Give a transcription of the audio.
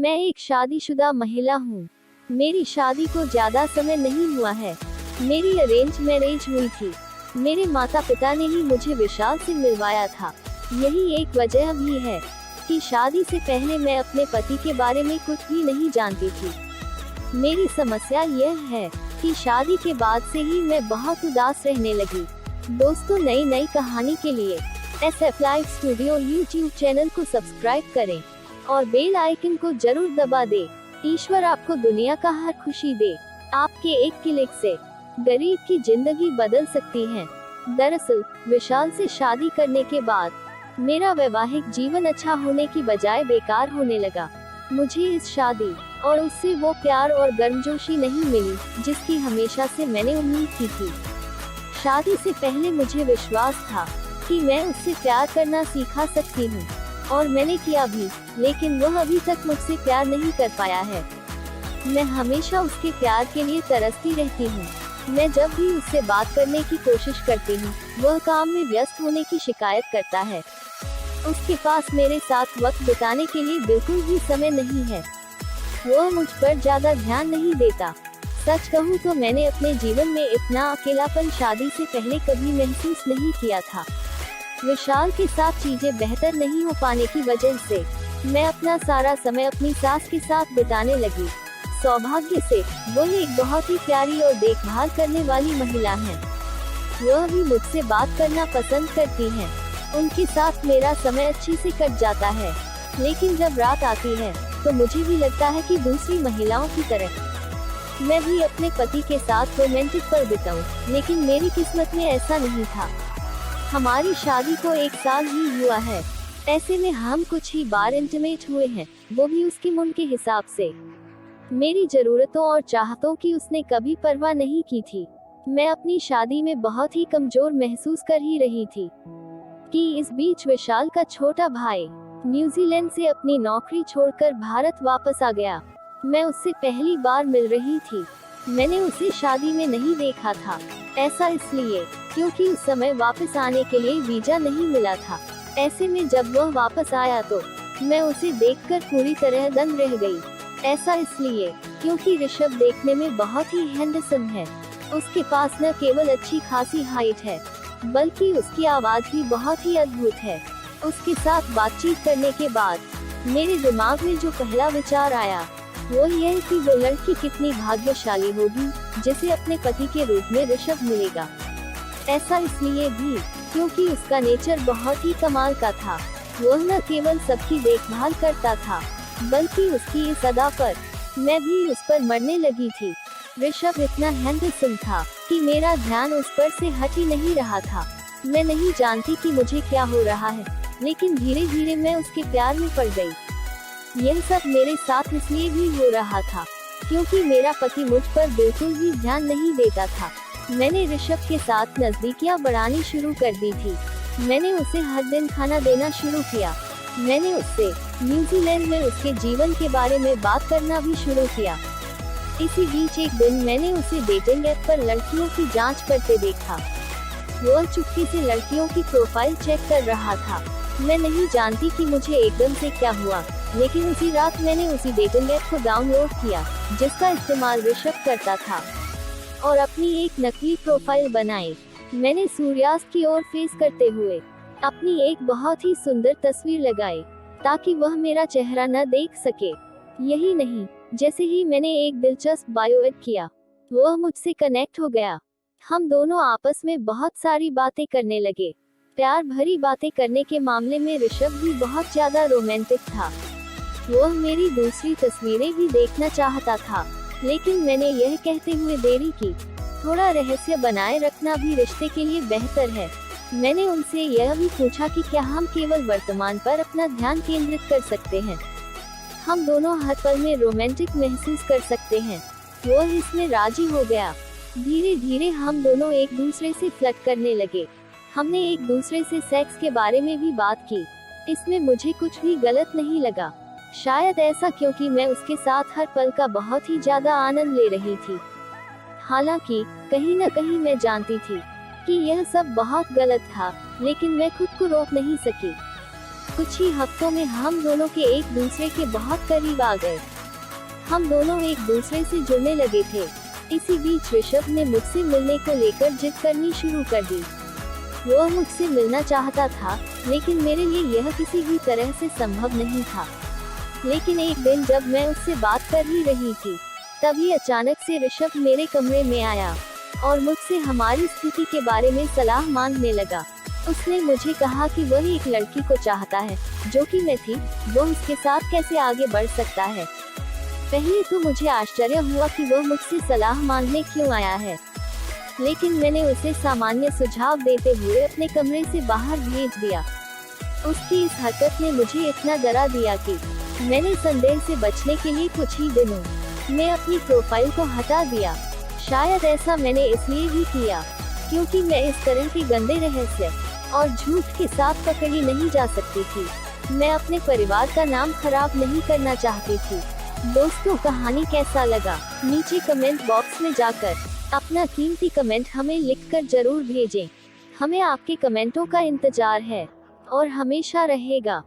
मैं एक शादीशुदा महिला हूँ। मेरी शादी को ज्यादा समय नहीं हुआ है। मेरी अरेंज मैरिज हुई थी। मेरे माता पिता ने ही मुझे विशाल से मिलवाया था। यही एक वजह भी है कि शादी से पहले मैं अपने पति के बारे में कुछ भी नहीं जानती थी। मेरी समस्या यह है कि शादी के बाद से ही मैं बहुत उदास रहने लगी। दोस्तों, नई नई कहानी के लिए SF live studio YouTube channel को सब्सक्राइब करें और बेल आइकन को जरूर दबा दे। ईश्वर आपको दुनिया का हर खुशी दे। आपके एक क्लिक से गरीब की जिंदगी बदल सकती है। दरअसल विशाल से शादी करने के बाद मेरा वैवाहिक जीवन अच्छा होने की बजाय बेकार होने लगा। मुझे इस शादी और उससे वो प्यार और गर्मजोशी नहीं मिली जिसकी हमेशा से मैंने उम्मीद की थी। शादी से पहले मुझे विश्वास था कि मैं उससे प्यार करना सिखा सकती हूँ और मैंने किया भी, लेकिन वह अभी तक मुझसे प्यार नहीं कर पाया है। मैं हमेशा उसके प्यार के लिए तरसती रहती हूँ। मैं जब भी उससे बात करने की कोशिश करती हूँ, वह काम में व्यस्त होने की शिकायत करता है। उसके पास मेरे साथ वक्त बिताने के लिए बिल्कुल भी समय नहीं है। वह मुझ पर ज्यादा ध्यान नहीं देता। सच कहूँ तो मैंने अपने जीवन में इतना अकेलापन शादी से पहले कभी महसूस नहीं किया था। विशाल के साथ चीजें बेहतर नहीं हो पाने की वजह से मैं अपना सारा समय अपनी सास के साथ बिताने लगी। सौभाग्य से वो एक बहुत ही प्यारी और देखभाल करने वाली महिला है। वह भी मुझसे बात करना पसंद करती हैं। उनके साथ मेरा समय अच्छे से कट जाता है, लेकिन जब रात आती है तो मुझे भी लगता है कि दूसरी महिलाओं की तरह मैं भी अपने पति के साथ रोमांटिक पल बिताऊं, लेकिन मेरी किस्मत में ऐसा नहीं था। हमारी शादी को 1 साल ही हुआ है। ऐसे में हम कुछ ही बार इंटीमेट हुए हैं, वो भी उसके मन के हिसाब से। मेरी जरूरतों और चाहतों की उसने कभी परवाह नहीं की थी। मैं अपनी शादी में बहुत ही कमजोर महसूस कर ही रही थी कि इस बीच विशाल का छोटा भाई न्यूजीलैंड से अपनी नौकरी छोड़कर भारत वापस आ गया। मैं उससे पहली बार मिल रही थी। मैंने उसे शादी में नहीं देखा था। ऐसा इसलिए क्योंकि उस समय वापस आने के लिए वीजा नहीं मिला था। ऐसे में जब वह वापस आया तो मैं उसे देखकर पूरी तरह दंग रह गई। ऐसा इसलिए क्योंकि ऋषभ देखने में बहुत ही हैंडसम है। उसके पास न केवल अच्छी खासी हाइट है, बल्कि उसकी आवाज भी बहुत ही अद्भुत है। उसके साथ बातचीत करने के बाद मेरे दिमाग में जो पहला विचार आया वो यह कि वो लड़की कितनी भाग्यशाली होगी जिसे अपने पति के रूप में ऋषभ मिलेगा। ऐसा इसलिए भी क्योंकि उसका नेचर बहुत ही कमाल का था। वह न केवल सबकी देखभाल करता था, बल्कि उसकी इस अदा पर मैं भी उस पर मरने लगी थी। ऋषभ इतना हैंडसम था कि मेरा ध्यान उस पर से हट ही नहीं रहा था। मैं नहीं जानती कि मुझे क्या हो रहा है, लेकिन धीरे धीरे मैं उसके प्यार में पड़ गई। यह सब मेरे साथ इसलिए भी हो रहा था क्योंकि मेरा पति मुझ पर बिल्कुल भी ध्यान नहीं देता था। मैंने ऋषभ के साथ नजदीकियां बढ़ानी शुरू कर दी थी। मैंने उसे हर दिन खाना देना शुरू किया। मैंने उससे न्यूजीलैंड में उसके जीवन के बारे में बात करना भी शुरू किया। इसी बीच एक दिन मैंने उसे डेटिंग ऐप पर लड़कियों की जांच करते देखा। वह चुपके से लड़कियों की प्रोफाइल चेक कर रहा था। मैं नहीं जानती कि मुझे एकदम से क्या हुआ, लेकिन उसी रात मैंने उसी डेटिंग ऐप को डाउनलोड किया जिसका इस्तेमाल ऋषभ करता था और अपनी एक नकली प्रोफाइल बनाई। मैंने सूर्यास्त की ओर फेस करते हुए अपनी एक बहुत ही सुंदर तस्वीर लगाई ताकि वह मेरा चेहरा न देख सके। यही नहीं, जैसे ही मैंने एक दिलचस्प बायो ऐड किया, वह मुझसे कनेक्ट हो गया। हम दोनों आपस में बहुत सारी बातें करने लगे। प्यार भरी बातें करने के मामले में ऋषभ भी बहुत ज्यादा रोमांटिक था। वह मेरी दूसरी तस्वीरें भी देखना चाहता था, लेकिन मैंने यह कहते हुए देरी की, थोड़ा रहस्य बनाए रखना भी रिश्ते के लिए बेहतर है। मैंने उनसे यह भी पूछा कि क्या हम केवल वर्तमान पर अपना ध्यान केंद्रित कर सकते हैं। हम दोनों हर पल में रोमांटिक महसूस कर सकते हैं। वह इसमें राजी हो गया। धीरे धीरे हम दोनों एक दूसरे से फ्लर्ट करने लगे। हमने एक दूसरे से सेक्स के बारे में भी बात की। इसमें मुझे कुछ भी गलत नहीं लगा। शायद ऐसा क्योंकि मैं उसके साथ हर पल का बहुत ही ज्यादा आनंद ले रही थी। हालांकि कहीं न कहीं मैं जानती थी कि यह सब बहुत गलत था, लेकिन मैं खुद को रोक नहीं सकी। कुछ ही हफ्तों में हम दोनों के एक दूसरे के बहुत करीब आ गए। हम दोनों एक दूसरे से जुड़ने लगे थे। इसी बीच ऋषभ ने मुझसे मिलने को लेकर जिद करनी शुरू कर दी। वो मुझसे मिलना चाहता था, लेकिन मेरे लिए यह किसी भी तरह से संभव नहीं था। लेकिन एक दिन जब मैं उससे बात कर ही रही थी, तभी अचानक से ऋषभ मेरे कमरे में आया और मुझसे हमारी स्थिति के बारे में सलाह मांगने लगा। उसने मुझे कहा कि वह एक लड़की को चाहता है, जो कि मैं थी। वो उसके साथ कैसे आगे बढ़ सकता है। पहले तो मुझे आश्चर्य हुआ कि वह मुझसे सलाह मांगने क्यों आया है, लेकिन मैंने उसे सामान्य सुझाव देते हुए अपने कमरे से बाहर भेज दिया। उसकी इस हरकत ने मुझे इतना डरा दिया कि मैंने संदेह से बचने के लिए कुछ ही दिनों में अपनी प्रोफाइल को हटा दिया। शायद ऐसा मैंने इसलिए भी किया क्योंकि मैं इस तरह के गंदे रहस्य और झूठ के साथ पकड़ी नहीं जा सकती थी। मैं अपने परिवार का नाम खराब नहीं करना चाहती थी। दोस्तों, कहानी कैसा लगा? नीचे कमेंट बॉक्स में जाकर अपना कीमती कमेंट हमें लिखकर जरूर भेजें। हमें आपके कमेंटों का इंतजार है और हमेशा रहेगा।